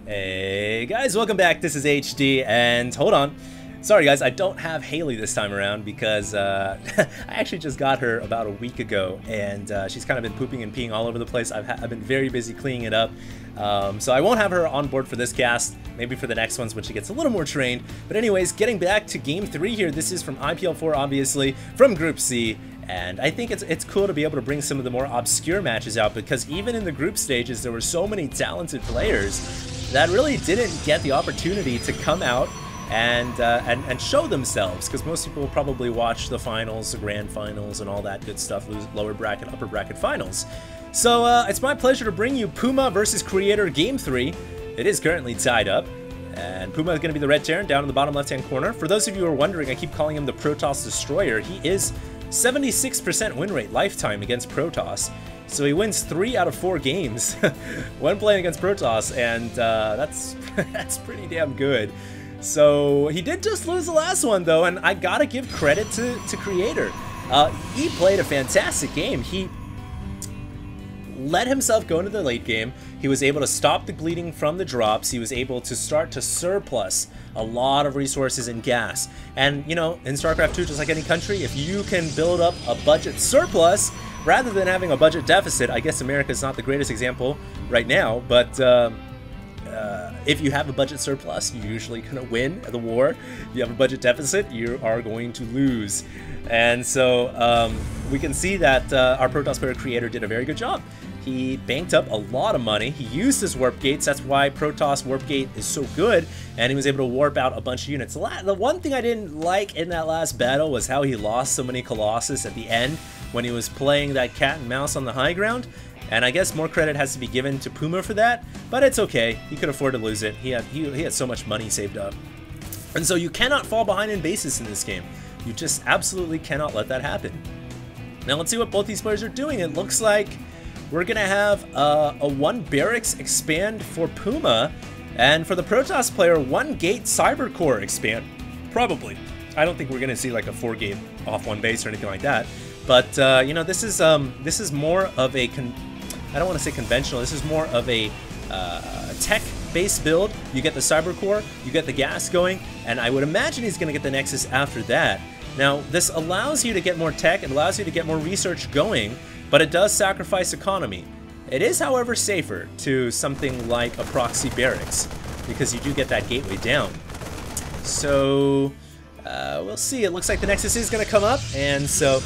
Hey guys, welcome back. This is HD, and hold on. Sorry guys, I don't have Haley this time around because I actually just got her about a week ago, and she's kind of been pooping and peeing all over the place. I've been very busy cleaning it up, so I won't have her on board for this cast. Maybe for the next ones when she gets a little more trained. But anyways, getting back to Game 3 here. This is from IPL4, obviously, from Group C. And I think it's cool to be able to bring some of the more obscure matches out, because even in the group stages, there were so many talented players that really didn't get the opportunity to come out and show themselves, because most people will probably watch the finals, the grand finals, and all that good stuff, lower bracket, upper bracket finals. So it's my pleasure to bring you Puma versus Creator Game 3. It is currently tied up, and Puma is going to be the red Terran down in the bottom left-hand corner. For those of you who are wondering, I keep calling him the Protoss Destroyer. He is 76% win rate lifetime against Protoss. So he wins 3 out of 4 games when playing against Protoss, and that's pretty damn good. So he did just lose the last one though, and I gotta give credit to Creator. He played a fantastic game. He let himself go into the late game. He was able to stop the bleeding from the drops. He was able to start to surplus a lot of resources and gas. And you know, in StarCraft 2, just like any country, if you can build up a budget surplus rather than having a budget deficit, I guess America's not the greatest example right now, but if you have a budget surplus, you're usually going to win the war. If you have a budget deficit, you are going to lose. And so we can see that our Protoss player Creator did a very good job. He banked up a lot of money. He used his warp gates. That's why Protoss warp gate is so good, and he was able to warp out a bunch of units. The one thing I didn't like in that last battle was how he lost so many Colossus at the end when he was playing that cat and mouse on the high ground. And I guess more credit has to be given to Puma for that, but it's okay. He could afford to lose it. He had so much money saved up. And so you cannot fall behind in bases in this game. You just absolutely cannot let that happen. Now let's see what both these players are doing. It looks like we're going to have a 1 barracks expand for Puma, and for the Protoss player, 1 gate cyber core expand. Probably. I don't think we're going to see like a 4 gate off 1 base or anything like that. But you know, this is more of a I don't want to say conventional. This is more of a tech-based build. You get the cyber core, you get the gas going, and I would imagine he's going to get the Nexus after that. Now, this allows you to get more tech, it allows you to get more research going, but it does sacrifice economy. It is, however, safer to something like a proxy barracks, because you do get that gateway down. So we'll see. It looks like the Nexus is going to come up, and so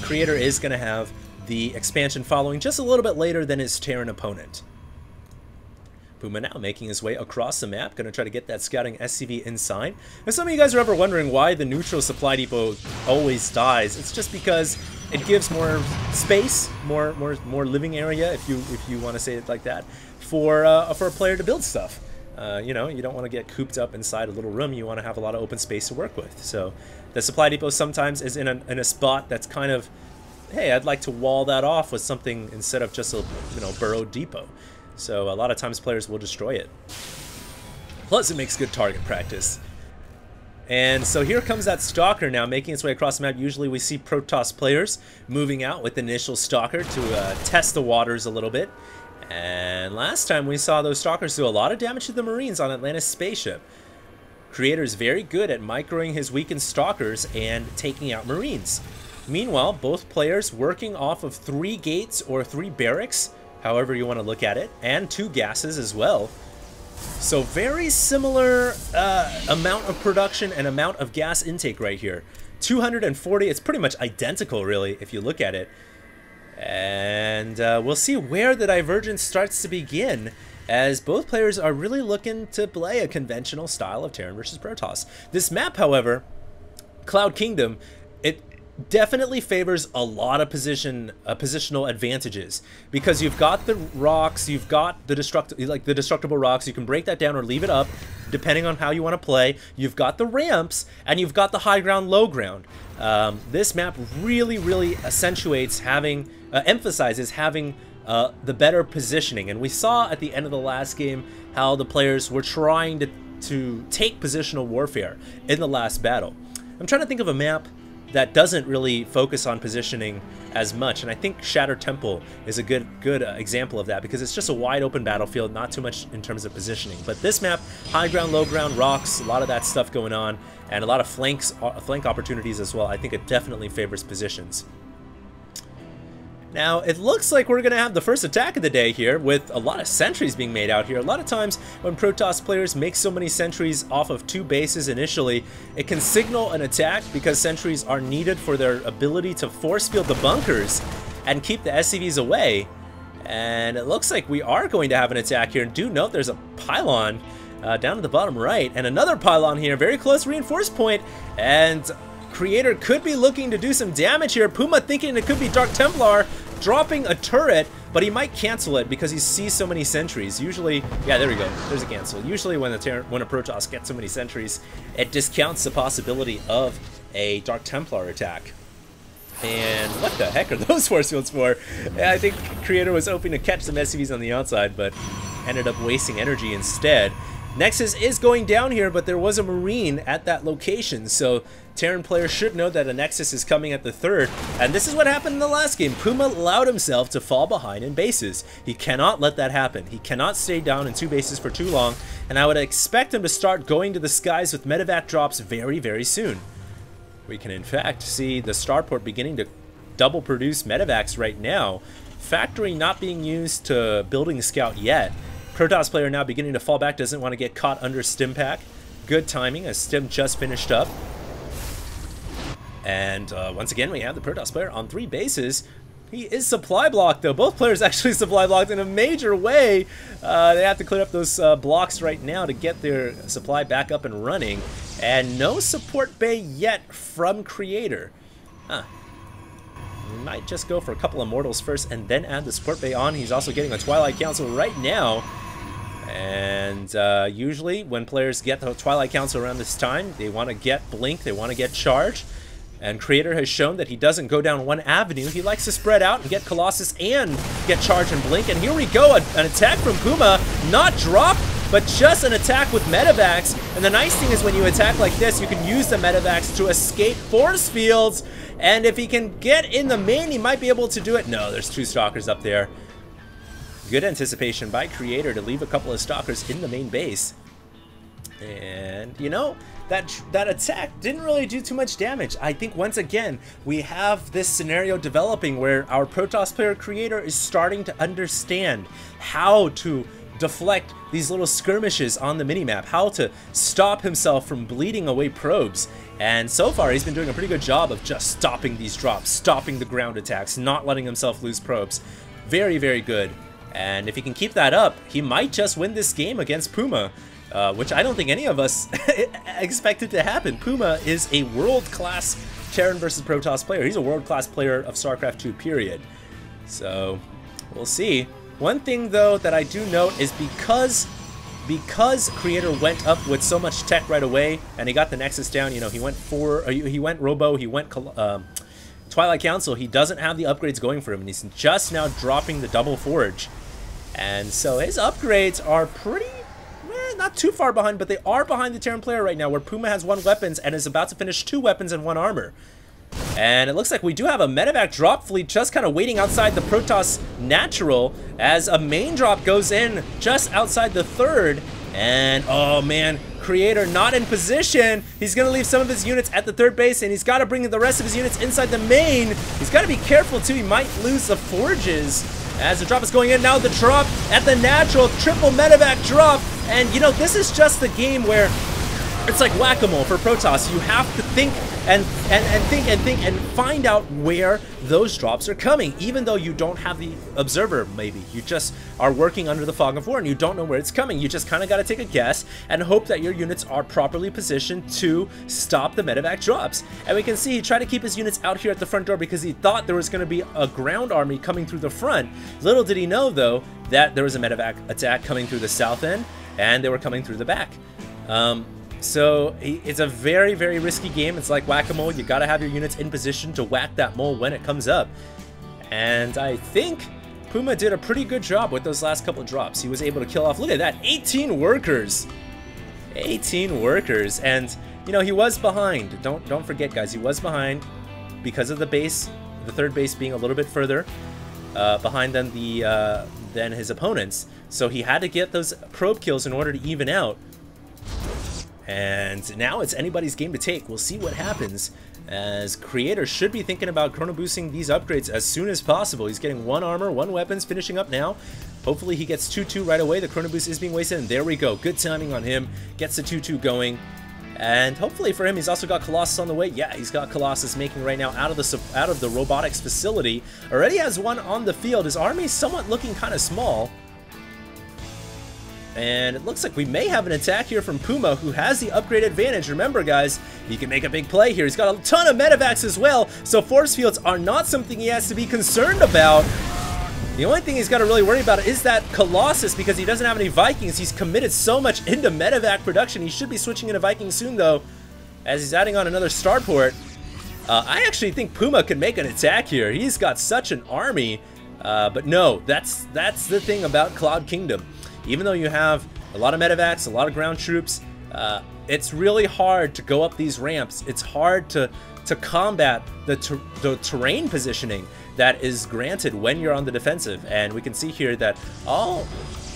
Creator is going to have the expansion following just a little bit later than his Terran opponent. Puma now making his way across the map, going to try to get that scouting SCV inside. If some of you guys are ever wondering why the neutral supply depot always dies, it's just because it gives more space, more living area, if you want to say it like that, for a player to build stuff. You know, you don't want to get cooped up inside a little room. You want to have a lot of open space to work with. So the supply depot sometimes is in a spot that's kind of, hey, I'd like to wall that off with something instead of just a burrowed depot. So a lot of times players will destroy it. Plus it makes good target practice. And so here comes that Stalker now making its way across the map. Usually we see Protoss players moving out with the initial Stalker to test the waters a little bit. And last time we saw those Stalkers do a lot of damage to the Marines on Atlantis spaceship. Creator is very good at microing his weakened Stalkers and taking out Marines. Meanwhile, both players working off of 3 gates or 3 barracks, however you want to look at it, and 2 gases as well. So very similar amount of production and amount of gas intake right here. 240, it's pretty much identical really if you look at it. And we'll see where the divergence starts to begin, as both players are really looking to play a conventional style of Terran versus Protoss. This map, however, Cloud Kingdom, it definitely favors a lot of positional advantages, because you've got the rocks, you've got the destructible rocks. You can break that down or leave it up depending on how you want to play. You've got the ramps, and you've got the high ground, low ground. This map really accentuates having emphasizes having the better positioning, and we saw at the end of the last game how the players were trying to take positional warfare in the last battle. I'm trying to think of a map that doesn't really focus on positioning as much, and I think Shattered Temple is a good example of that, because it's just a wide open battlefield, not too much in terms of positioning. But this map, high ground, low ground, rocks, a lot of that stuff going on, and a lot of flank opportunities as well. I think it definitely favors positions. Now, it looks like we're going to have the first attack of the day here, with a lot of sentries being made out here. A lot of times when Protoss players make so many sentries off of 2 bases initially, it can signal an attack, because sentries are needed for their ability to force field the bunkers and keep the SCVs away. And it looks like we are going to have an attack here. And do note there's a pylon down at the bottom right, and another pylon here, very close reinforce point, and Creator could be looking to do some damage here. Puma thinking it could be Dark Templar dropping a turret, but he might cancel it because he sees so many sentries. Usually, yeah, there we go. There's a cancel. Usually when a Protoss gets so many sentries, it discounts the possibility of a Dark Templar attack. And what the heck are those force fields for? I think Creator was hoping to catch some SCVs on the outside, but ended up wasting energy instead. Nexus is going down here, but there was a Marine at that location, so Terran players should know that a Nexus is coming at the 3rd, and this is what happened in the last game. Puma allowed himself to fall behind in bases. He cannot let that happen. He cannot stay down in 2 bases for too long, and I would expect him to start going to the skies with medevac drops very, very soon. We can in fact see the starport beginning to double produce medevacs right now. Factory not being used to building scout yet. Protoss player now beginning to fall back, doesn't want to get caught under Stim Pack. Good timing as Stim just finished up. And once again, we have the Protoss player on 3 bases. He is supply blocked though. Both players actually supply blocked in a major way. They have to clear up those blocks right now to get their supply back up and running. And no support bay yet from Creator. Huh. We might just go for a couple of Immortals first and then add the support bay on. He's also getting a Twilight Council right now. And usually when players get the Twilight Council around this time, they want to get Blink, they want to get Charge. And Creator has shown that he doesn't go down one avenue. He likes to spread out and get Colossus and get Charge and Blink. And here we go, an attack from Puma, not drop, but just an attack with medevacs. And the nice thing is when you attack like this, you can use the medevacs to escape force fields. And if he can get in the main, he might be able to do it. No, there's 2 Stalkers up there. Good anticipation by Creator to leave a couple of Stalkers in the main base. And, you know, that attack didn't really do too much damage. I think once again, we have this scenario developing where our Protoss player Creator is starting to understand how to deflect these little skirmishes on the minimap, how to stop himself from bleeding away probes. And so far, he's been doing a pretty good job of just stopping these drops, stopping the ground attacks, not letting himself lose probes. Very, very good. And if he can keep that up, he might just win this game against Puma, which I don't think any of us expected to happen. Puma is a world-class Terran versus Protoss player. He's a world-class player of StarCraft 2, period. So, we'll see. One thing, though, that I do note is because Creator went up with so much tech right away, and he got the Nexus down, you know, he went Robo, he went Twilight Council, he doesn't have the upgrades going for him, and he's just now dropping the double forge. And so his upgrades are pretty, not too far behind, but they are behind the Terran player right now, where Puma has 1 weapons and is about to finish 2 weapons and 1 armor. And it looks like we do have a medevac drop fleet just kind of waiting outside the Protoss natural as a main drop goes in just outside the 3rd. And oh man, Creator not in position. He's going to leave some of his units at the 3rd base, and he's got to bring the rest of his units inside the main. He's got to be careful too. He might lose the forges as the drop is going in. Now the drop at the natural, triple medevac drop. And you know, this is just a game where it's like whack-a-mole for Protoss. You have to think and think and find out where those drops are coming, even though you don't have the observer. Maybe you just are working under the fog of war and you don't know where it's coming. You just kind of got to take a guess and hope that your units are properly positioned to stop the medevac drops. And we can see he tried to keep his units out here at the front door because he thought there was going to be a ground army coming through the front. Little did he know, though, that there was a medevac attack coming through the south end, and they were coming through the back. So it's a very, very risky game. It's like whack-a-mole. You gotta have your units in position to whack that mole when it comes up. And I think Puma did a pretty good job with those last couple of drops. He was able to kill off, look at that, 18 workers. 18 workers. And, you know, he was behind. Don't forget, guys, he was behind. because of the base, the third base being a little bit further behind than his opponents. So he had to get those probe kills in order to even out. And now it's anybody's game to take. We'll see what happens, as Creator should be thinking about chrono boosting these upgrades as soon as possible. He's getting 1 armor, 1 weapons, finishing up now. Hopefully he gets 2-2 right away. The chrono boost is being wasted, and there we go. Good timing on him. Gets the 2-2 going. And hopefully for him, he's also got Colossus on the way. Yeah, he's got Colossus making right now out of the robotics facility. Already has 1 on the field. His army is somewhat looking kind of small. And it looks like we may have an attack here from Puma, who has the upgrade advantage. Remember, guys, he can make a big play here. He's got a ton of medevacs as well, so force fields are not something he has to be concerned about. The only thing he's got to really worry about is that Colossus, because he doesn't have any Vikings. He's committed so much into medevac production. He should be switching into Vikings soon, though, as he's adding on another starport. I actually think Puma can make an attack here. He's got such an army, but no, that's the thing about Cloud Kingdom. Even though you have a lot of medevacs, a lot of ground troops, it's really hard to go up these ramps. It's hard to combat the terrain positioning that is granted when you're on the defensive. And we can see here that all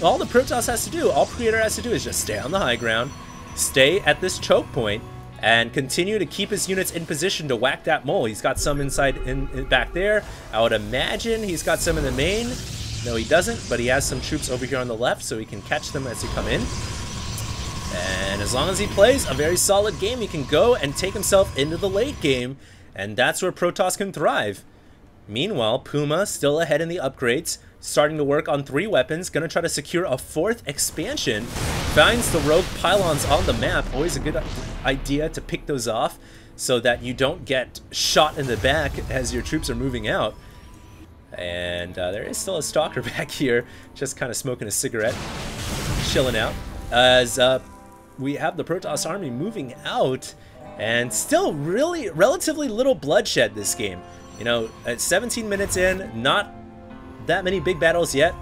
the Protoss has to do, all Creator has to do is just stay on the high ground, stay at this choke point, and continue to keep his units in position to whack that mole. He's got some inside back there. I would imagine he's got some in the main. No, he doesn't, but he has some troops over here on the left, so he can catch them as they come in. And as long as he plays a very solid game, he can go and take himself into the late game, and that's where Protoss can thrive. Meanwhile, Puma still ahead in the upgrades, starting to work on 3 weapons, gonna try to secure a 4th expansion. Finds the rogue pylons on the map. Always a good idea to pick those off so that you don't get shot in the back as your troops are moving out. And there is still a stalker back here, just kind of smoking a cigarette, chilling out, as we have the Protoss army moving out, and still really relatively little bloodshed this game. You know, at 17 minutes in, not that many big battles yet,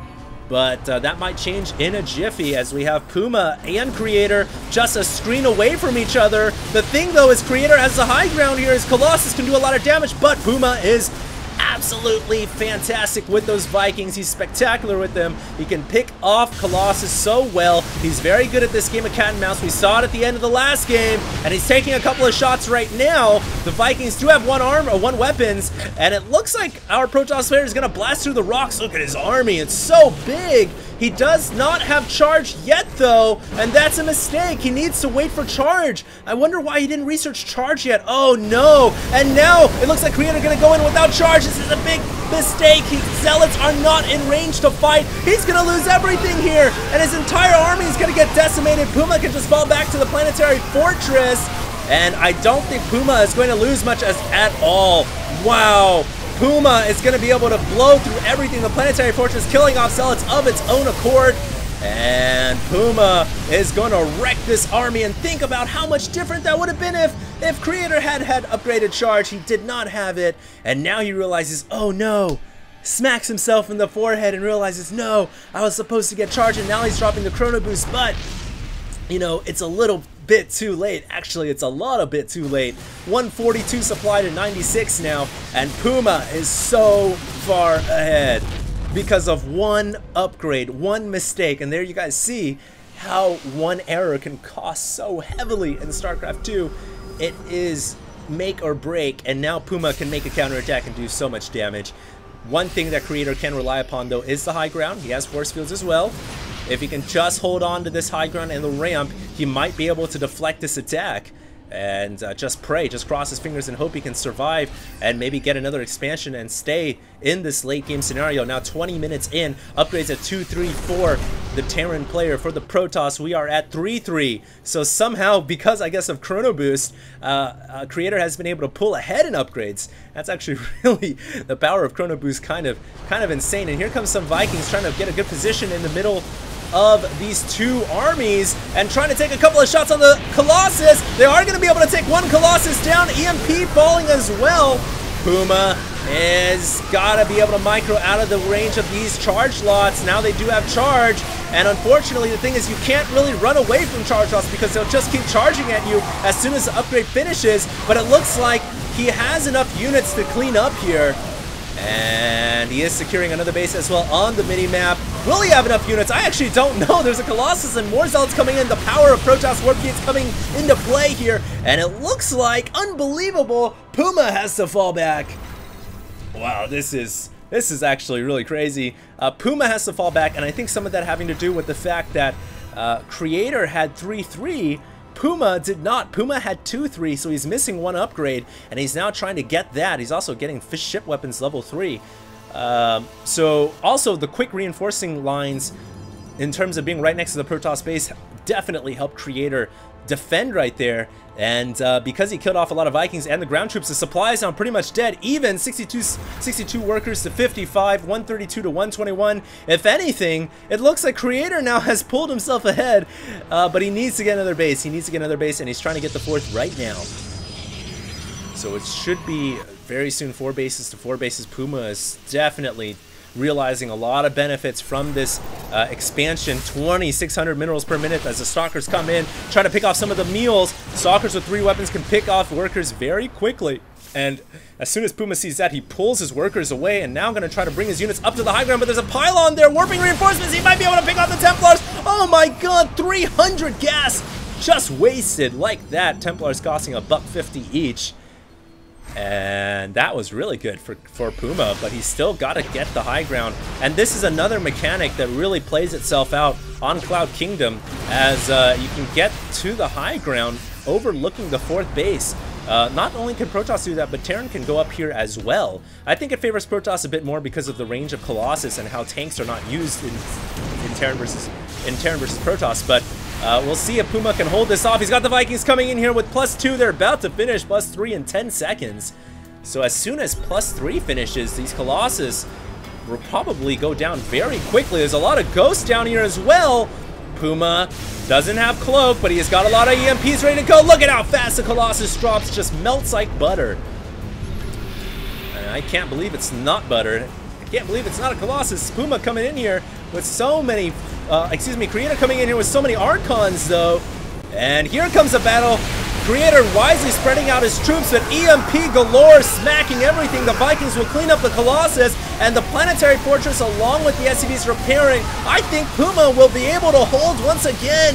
but that might change in a jiffy, as we have Puma and Creator just a screen away from each other. The thing, though, is Creator has the high ground here, as Colossus can do a lot of damage, but Puma is absolutely fantastic with those Vikings. He's spectacular with them. He can pick off Colossus so well. He's very good at this game of cat and mouse. We saw it at the end of the last game, and he's taking a couple of shots right now. The Vikings do have 1 arm or 1 weapons, and it looks like our Protoss player is going to blast through the rocks. Look at his army. It's so big. He does not have charge yet, though, and that's a mistake. He needs to wait for charge. I wonder why he didn't research charge yet. Oh, no. And now it looks like Creator going to go in without charge. This is a big mistake. Zealots are not in range to fight. He's going to lose everything here, and his entire army is going to get decimated. Puma can just fall back to the planetary fortress, and I don't think Puma is going to lose much at all. Wow. Puma is going to be able to blow through everything. The planetary fortress killing off zealots of its own accord. And Puma is going to wreck this army. And think about how much different that would have been if Creator had upgraded charge. He did not have it. And now he realizes, oh no. Smacks himself in the forehead and realizes, no, I was supposed to get charge. And now he's dropping the chrono boost. But, you know, it's a little bit too late. Actually, it's a lot of bit too late. 142 supply to 96 now, and Puma is so far ahead because of 1 upgrade, 1 mistake. And there you guys see how 1 error can cost so heavily in StarCraft 2. It is make or break, and now Puma can make a counterattack and do so much damage. One thing that Creator can rely upon, though, is the high ground. He has force fields as well. If he can just hold on to this high ground and the ramp, he might be able to deflect this attack. And just pray, just cross his fingers and hope he can survive and maybe get another expansion and stay in this late game scenario. Now 20 minutes in, upgrades at 2-3 for the Terran player. For the Protoss, we are at 3-3. So somehow, because I guess of Chrono Boost, Creator has been able to pull ahead in upgrades. That's actually really the power of Chrono Boost, kind of insane. And here comes some Vikings trying to get a good position in the middle of these 2 armies and trying to take a couple of shots on the Colossus. They are going to be able to take 1 Colossus down. EMP falling as well. Puma is gotta be able to micro out of the range of these charge lots. Now they do have charge, and unfortunately the thing is you can't really run away from charge lots because they'll just keep charging at you as soon as the upgrade finishes. But it looks like he has enough units to clean up here. And he is securing another base as well on the mini-map. Will he have enough units? I actually don't know. There's a Colossus and more Zealots coming in. The power of Protoss Warp Gates coming into play here. And it looks like, unbelievable, Puma has to fall back. Wow, this is actually really crazy. Puma has to fall back, and I think some of that having to do with the fact that Creator had 3-3. Puma did not. Puma had 2-3, so he's missing one upgrade, and he's now trying to get that. He's also getting fish ship weapons level 3. So also the quick reinforcing lines in terms of being right next to the Protoss base definitely helped Creator defend right there. And because he killed off a lot of Vikings and the ground troops, the supply is now pretty much dead. Even 62 workers to 55, 132 to 121. If anything, it looks like Creator now has pulled himself ahead, but he needs to get another base. He needs to get another base, and he's trying to get the 4th right now. So it should be very soon 4 bases to 4 bases. Puma is definitely realizing a lot of benefits from this expansion. 2,600 minerals per minute as the Stalkers come in, trying to pick off some of the meals. Stalkers with 3 weapons can pick off workers very quickly. And as soon as Puma sees that, he pulls his workers away, and now going to try to bring his units up to the high ground, but there's a pylon there, warping reinforcements. He might be able to pick off the Templars. Oh my god, 300 gas just wasted like that. Templars costing $1.50 each. And that was really good for Puma, but he's still got to get the high ground. And this is another mechanic that really plays itself out on Cloud Kingdom, as you can get to the high ground overlooking the 4th base. Not only can Protoss do that, but Terran can go up here as well. I think it favors Protoss a bit more because of the range of Colossus and how tanks are not used in Terran versus Protoss, but we'll see if Puma can hold this off. He's got the Vikings coming in here with +2. They're about to finish +3 in 10 seconds. So as soon as +3 finishes, these Colossus will probably go down very quickly. There's a lot of ghosts down here as well. Puma doesn't have Cloak, but he has got a lot of EMPs ready to go. Look at how fast the Colossus drops. Just melts like butter. And I can't believe it's not butter. I can't believe it's not a Colossus. Puma coming in here with so many, Creator coming in here with so many Archons though. And here comes the battle. Creator wisely spreading out his troops with EMP galore, smacking everything. The Vikings will clean up the Colossus, and the Planetary Fortress along with the SCVs repairing. I think Puma will be able to hold once again.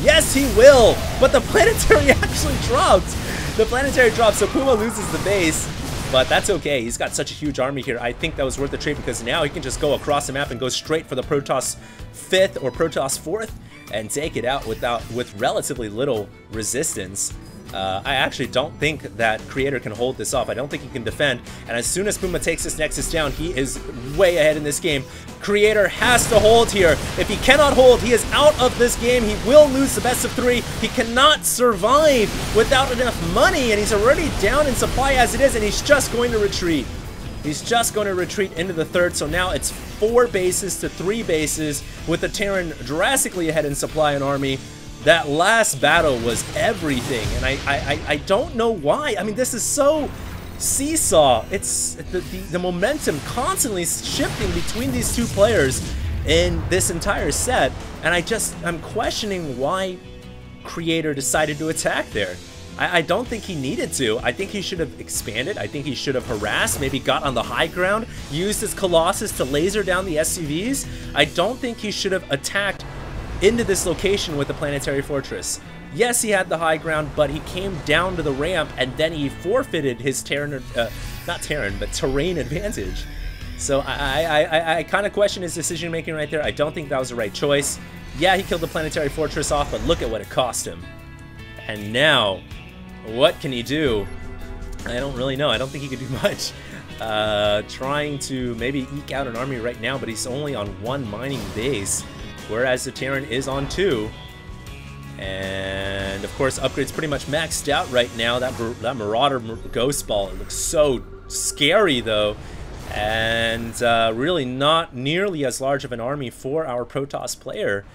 Yes, he will. But the Planetary actually dropped. The Planetary dropped, so Puma loses the base. But that's okay. He's got such a huge army here. I think that was worth the trade because now he can just go across the map and go straight for the Protoss 5th or Protoss 4th and take it out with relatively little resistance. I actually don't think that Creator can hold this off. I don't think he can defend. And as soon as Puma takes this Nexus down, he is way ahead in this game. Creator has to hold here. If he cannot hold, he is out of this game. He will lose the best of 3. He cannot survive without enough money, and he's already down in supply as it is, and he's just going to retreat. He's just going to retreat into the 3rd, so now it's 4 bases to 3 bases with the Terran drastically ahead in supply and army. That last battle was everything, and I don't know why. I mean, this is so seesaw. It's the momentum constantly shifting between these 2 players in this entire set, and I'm questioning why Creator decided to attack there. I don't think he needed to. I think he should have expanded. I think he should have harassed, maybe got on the high ground, used his Colossus to laser down the SCVs. I don't think he should have attacked into this location with the Planetary Fortress. Yes, he had the high ground, but he came down to the ramp and then he forfeited his terrain advantage. So I kind of question his decision making right there. I don't think that was the right choice. Yeah, he killed the Planetary Fortress off, but look at what it cost him. And now, what can he do? I don't really know. I don't think he could do much. Trying to maybe eke out an army right now, but he's only on 1 mining base, whereas the Terran is on 2. And of course, upgrade's pretty much maxed out right now. That Marauder Ghost Ball, it looks so scary though. And really not nearly as large of an army for our Protoss player.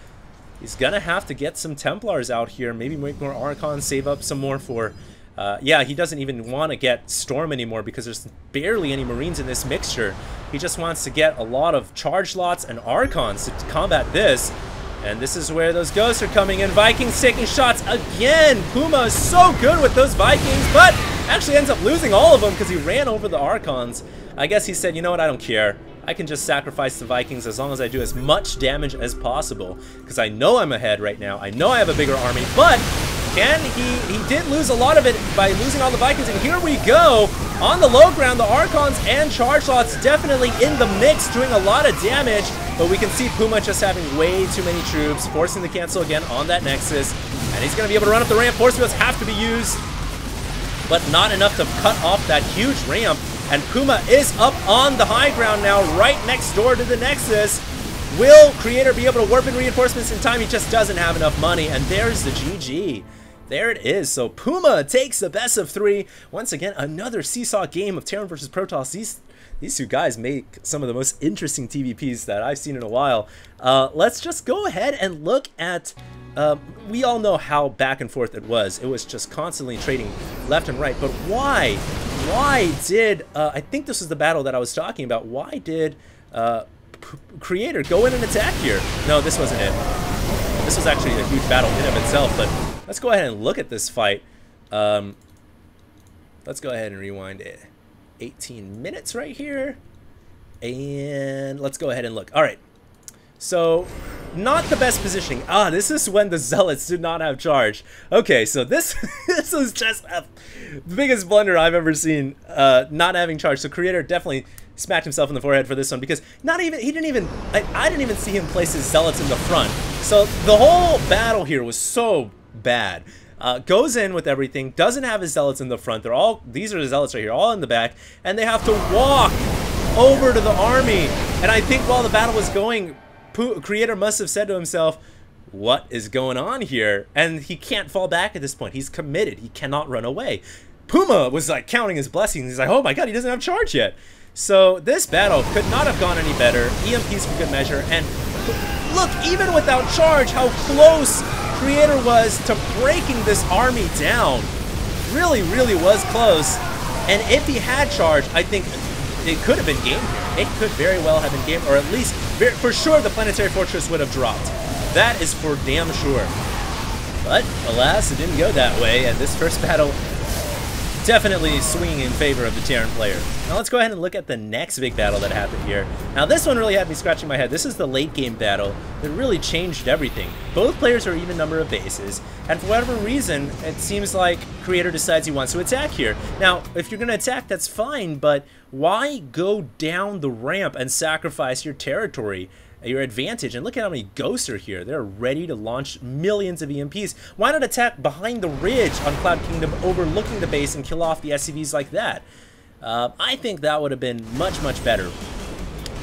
He's gonna have to get some Templars out here, maybe make more Archons, save up some more for Yeah, he doesn't even want to get Storm anymore because there's barely any Marines in this mixture. He just wants to get a lot of Charge Lots and Archons to combat this. And this is where those Ghosts are coming in. Vikings taking shots again. Puma is so good with those Vikings, but actually ends up losing all of them because he ran over the Archons. I guess he said, you know what, I don't care. I can just sacrifice the Vikings as long as I do as much damage as possible. Because I know I'm ahead right now. I know I have a bigger army, but he did lose a lot of it by losing all the Vikings. And here we go. On the low ground, the Archons and Charge Lots definitely in the mix, doing a lot of damage. But we can see Puma just having way too many troops, forcing the cancel again on that Nexus. And he's going to be able to run up the ramp. Force fields have to be used, but not enough to cut off that huge ramp. And Puma is up on the high ground now, right next door to the Nexus. Will Creator be able to warp in reinforcements in time? He just doesn't have enough money. And there's the GG. There it is. So Puma takes the best of 3. Once again, another seesaw game of Terran versus Protoss. These two guys make some of the most interesting TVPs that I've seen in a while. Let's just go ahead and look at... we all know how back and forth it was. It was just constantly trading left and right. But why? Why did... I think this was the battle that I was talking about. Why did Creator go in and attack here? No, this wasn't it. This was actually a huge battle in of itself, but let's go ahead and look at this fight. Let's go ahead and rewind it. 18 minutes right here. And let's go ahead and look. All right. So, not the best positioning. Ah, this is when the Zealots did not have charge. Okay, so this was just the biggest blunder I've ever seen, not having charge. So Creator definitely smacked himself in the forehead for this one because I didn't even see him place his Zealots in the front. So the whole battle here was so bad. Goes in with everything, doesn't have his Zealots in the front. These are the Zealots right here, all in the back, and they have to walk over to the army. And I think while the battle was going, Creator must have said to himself, what is going on here? And he can't fall back at this point. He's committed. He cannot run away. Puma was like counting his blessings. He's like, oh my god, he doesn't have charge yet. So this battle could not have gone any better. EMPs for good measure. And look, even without charge, how close Creator was to breaking this army down. Really, really was close. And if he had charge, I think it could have been game here. It could very well have been game, or at least for sure the Planetary Fortress would have dropped. That is for damn sure. But alas, it didn't go that way, and this first battle definitely swinging in favor of the Terran player. Now let's go ahead and look at the next big battle that happened here. Now this one really had me scratching my head. This is the late game battle that really changed everything. Both players are even number of bases, and for whatever reason, it seems like Creator decides he wants to attack here. Now, if you're going to attack, that's fine, but why go down the ramp and sacrifice your territory, your advantage? And look at how many Ghosts are here. They're ready to launch millions of EMPs. Why not attack behind the ridge on Cloud Kingdom, overlooking the base, and kill off the SCVs like that? I think that would have been much, much better.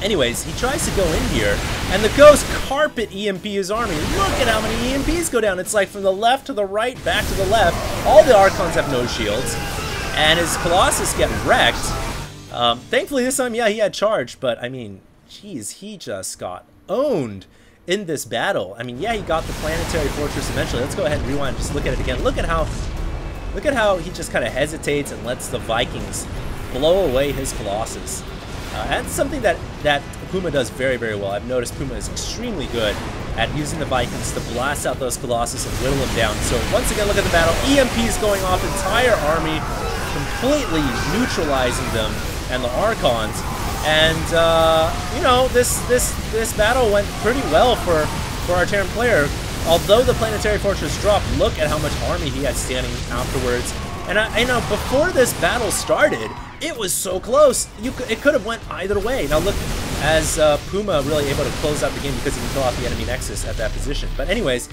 Anyways, he tries to go in here, and the Ghosts carpet EMP his army. Look at how many EMPs go down. It's like from the left to the right, back to the left. All the Archons have no shields, and his Colossus get wrecked. Thankfully this time, yeah, he had charge, but I mean, geez, he just got owned in this battle. I mean, yeah, he got the Planetary Fortress eventually. Let's go ahead and rewind and just look at it again. Look at how he just kind of hesitates and lets the Vikings blow away his Colossus. That's something that Puma does very, very well. I've noticed Puma is extremely good at using the Vikings to blast out those Colossus and whittle them down. So once again, look at the battle. EMPs going off, entire army, completely neutralizing them and the Archons. And you know, this battle went pretty well for our Terran player. Although the Planetary Fortress dropped, look at how much army he had standing afterwards. And I know before this battle started, it was so close. It could have went either way. Now look, as Puma really able to close out the game because he can kill off the enemy Nexus at that position. But anyways,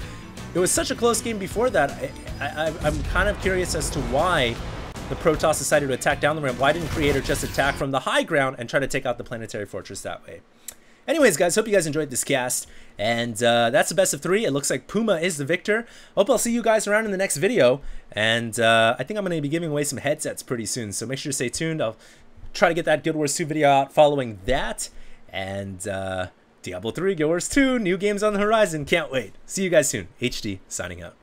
it was such a close game before that. I'm kind of curious as to why the Protoss decided to attack down the ramp. Why didn't Creator just attack from the high ground and try to take out the Planetary Fortress that way? Anyways, guys, hope you guys enjoyed this cast. And that's the best of 3. It looks like Puma is the victor. Hope I'll see you guys around in the next video. And I think I'm going to be giving away some headsets pretty soon. So make sure to stay tuned. I'll try to get that Guild Wars 2 video out following that. And Diablo 3, Guild Wars 2, new games on the horizon. Can't wait. See you guys soon. HD, signing out.